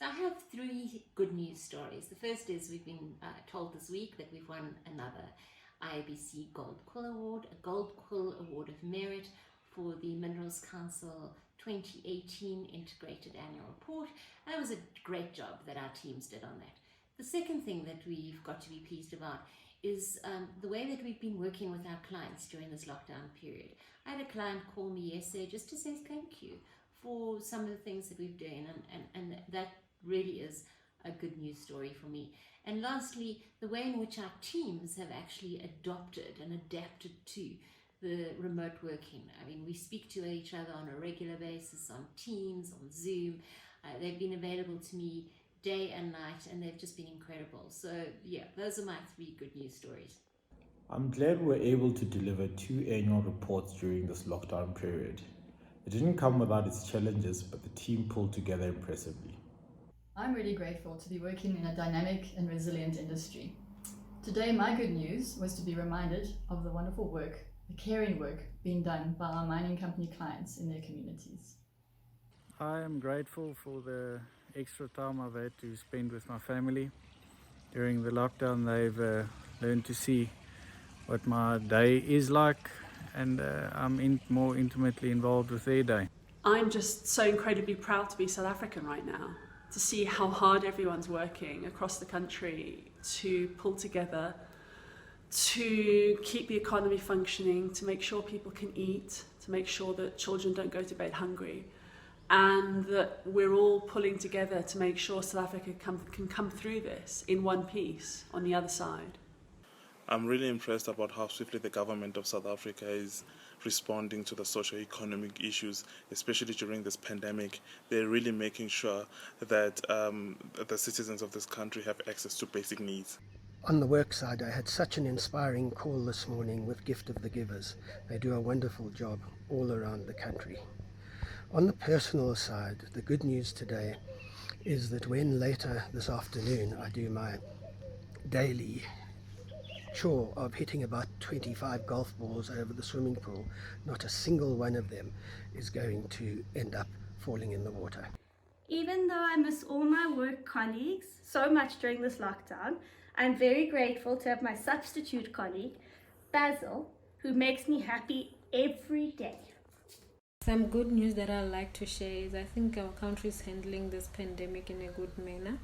So I have three good news stories. The first is we've been told this week that we've won another IABC Gold Quill Award, a Gold Quill Award of Merit for the Minerals Council 2018 Integrated Annual Report. That was a great job that our teams did on that. The second thing that we've got to be pleased about is the way that we've been working with our clients during this lockdown period. I had a client call me yesterday just to say thank you for some of the things that we've done, and that really is a good news story for me. And lastly, the way in which our teams have actually adopted and adapted to the remote working. I mean, we speak to each other on a regular basis on Teams, on Zoom. They've been available to me day and night, and they've just been incredible. So yeah, those are my three good news stories. I'm glad we were able to deliver 2 annual reports during this lockdown period. It didn't come without its challenges, but the team pulled together impressively. I'm really grateful to be working in a dynamic and resilient industry. Today, my good news was to be reminded of the wonderful work, the caring work being done by our mining company clients in their communities. I am grateful for the extra time I've had to spend with my family. During the lockdown, they've learned to see what my day is like, and I'm more intimately involved with their day. I'm just so incredibly proud to be South African right now, to see how hard everyone's working across the country to pull together, to keep the economy functioning, to make sure people can eat, to make sure that children don't go to bed hungry, and that we're all pulling together to make sure South Africa can come through this in one piece on the other side. I'm really impressed about how swiftly the government of South Africa is responding to the socio-economic issues, especially during this pandemic. They're really making sure that the citizens of this country have access to basic needs. On the work side, I had such an inspiring call this morning with Gift of the Givers. They do a wonderful job all around the country. On the personal side, the good news today is that when later this afternoon I do my daily chore of hitting about 25 golf balls over the swimming pool, not a single one of them is going to end up falling in the water. Even though I miss all my work colleagues so much during this lockdown, I'm very grateful to have my substitute colleague, Basil, who makes me happy every day. Some good news that I'd like to share is I think our country is handling this pandemic in a good manner.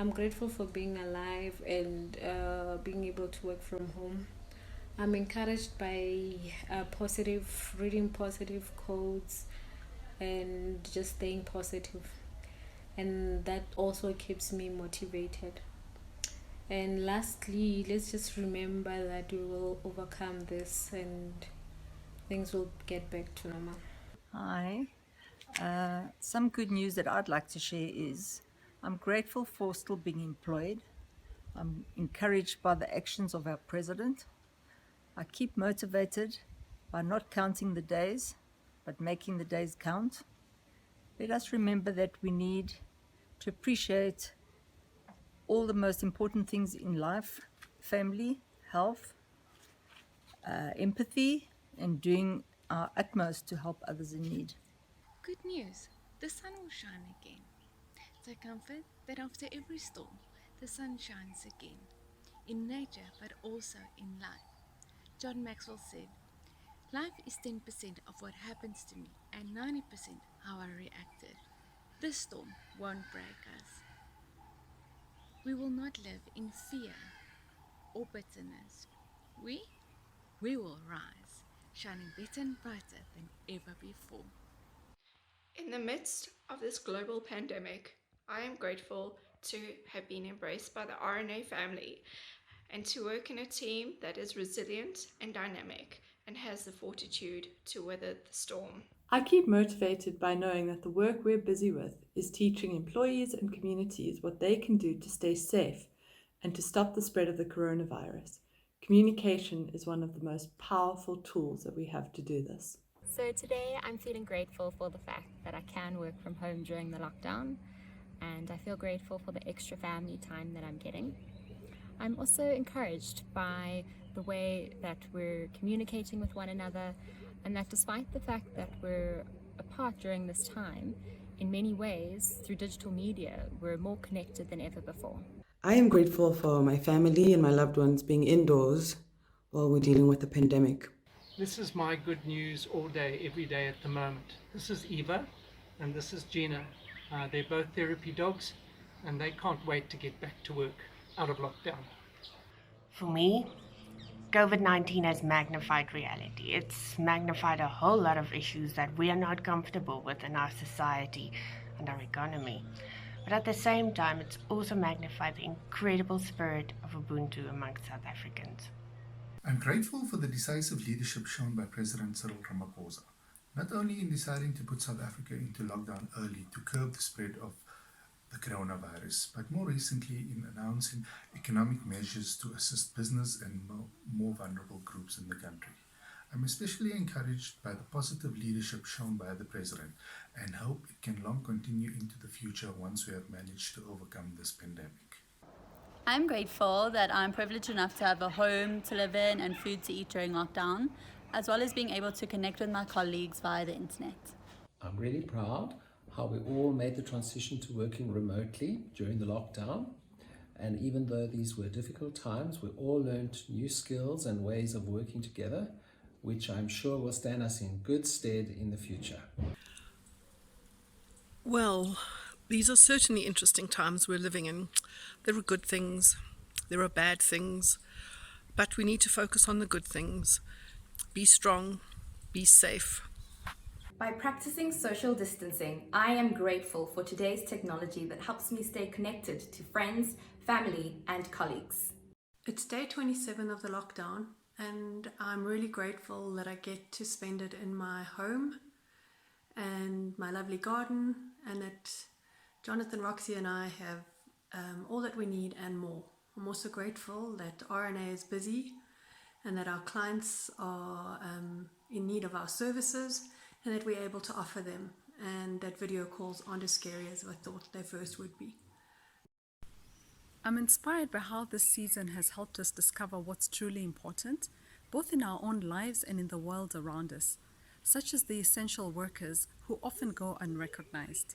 I'm grateful for being alive and being able to work from home. I'm encouraged by reading positive quotes and just staying positive. And that also keeps me motivated. And lastly, let's just remember that we will overcome this and things will get back to normal. Hi. Some good news that I'd like to share is I'm grateful for still being employed. I'm encouraged by the actions of our president. I keep motivated by not counting the days, but making the days count. Let us remember that we need to appreciate all the most important things in life: family, health, empathy, and doing our utmost to help others in need. Good news, the sun will shine again. So comfort that after every storm, the sun shines again. In nature, but also in life. John Maxwell said, "Life is 10% of what happens to me and 90% how I reacted. This storm won't break us. We will not live in fear or bitterness. We will rise, shining better and brighter than ever before." In the midst of this global pandemic, I am grateful to have been embraced by the RNA family and to work in a team that is resilient and dynamic and has the fortitude to weather the storm. I keep motivated by knowing that the work we're busy with is teaching employees and communities what they can do to stay safe and to stop the spread of the coronavirus. Communication is one of the most powerful tools that we have to do this. So today I'm feeling grateful for the fact that I can work from home during the lockdown, and I feel grateful for the extra family time that I'm getting. I'm also encouraged by the way that we're communicating with one another, and that despite the fact that we're apart during this time, in many ways, through digital media, we're more connected than ever before. I am grateful for my family and my loved ones being indoors while we're dealing with the pandemic. This is my good news all day, every day at the moment. This is Eva and this is Gina. They're both therapy dogs and they can't wait to get back to work out of lockdown. For me, COVID-19 has magnified reality. It's magnified a whole lot of issues that we are not comfortable with in our society and our economy. But at the same time, it's also magnified the incredible spirit of Ubuntu amongst South Africans. I'm grateful for the decisive leadership shown by President Cyril Ramaphosa, not only in deciding to put South Africa into lockdown early to curb the spread of the coronavirus, but more recently in announcing economic measures to assist business and more vulnerable groups in the country. I'm especially encouraged by the positive leadership shown by the President and hope it can long continue into the future once we have managed to overcome this pandemic. I'm grateful that I'm privileged enough to have a home to live in and food to eat during lockdown, as well as being able to connect with my colleagues via the internet. I'm really proud how we all made the transition to working remotely during the lockdown. And even though these were difficult times, we all learned new skills and ways of working together, which I'm sure will stand us in good stead in the future. Well, these are certainly interesting times we're living in. There are good things, there are bad things, but we need to focus on the good things. Be strong, be safe. By practicing social distancing, I am grateful for today's technology that helps me stay connected to friends, family, and colleagues. It's day 27 of the lockdown, and I'm really grateful that I get to spend it in my home and my lovely garden, and that Jonathan, Roxy, and I have all that we need and more. I'm also grateful that RNA is busy and that our clients are in need of our services, and that we're able to offer them, and that video calls aren't as scary as I thought they first would be. I'm inspired by how this season has helped us discover what's truly important, both in our own lives and in the world around us, such as the essential workers who often go unrecognized.